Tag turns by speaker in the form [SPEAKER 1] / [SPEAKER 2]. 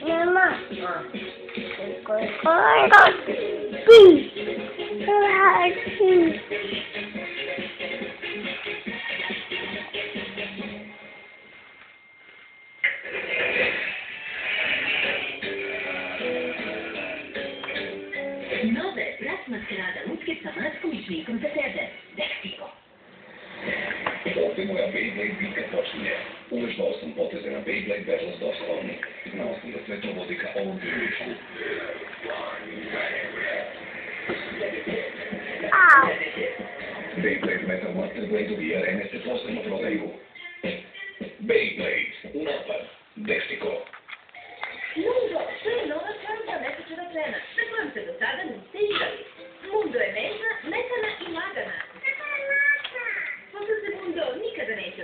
[SPEAKER 1] Mamma. Guarda qui. Guarda.
[SPEAKER 2] Nove raz maskerada ludzkie z samarską licznikiem ZTD. Dextico.
[SPEAKER 3] Ovdje moja Beyblade bitka počinje. Uvežbao sam poteze na Beyblade Battles doslovno. Znao sam da sve to vodi ka ovom priličku. Beyblade Metal Master Blade-ovi arene se posebno prodaju. Beyblade, u napad, Dextico.
[SPEAKER 2] Mundo, to je nova čarobna mesečeva trena, sa kojom se do sada niste igrali. Mundo je nežna, metana i lagana. Posle se Mundo nikada neće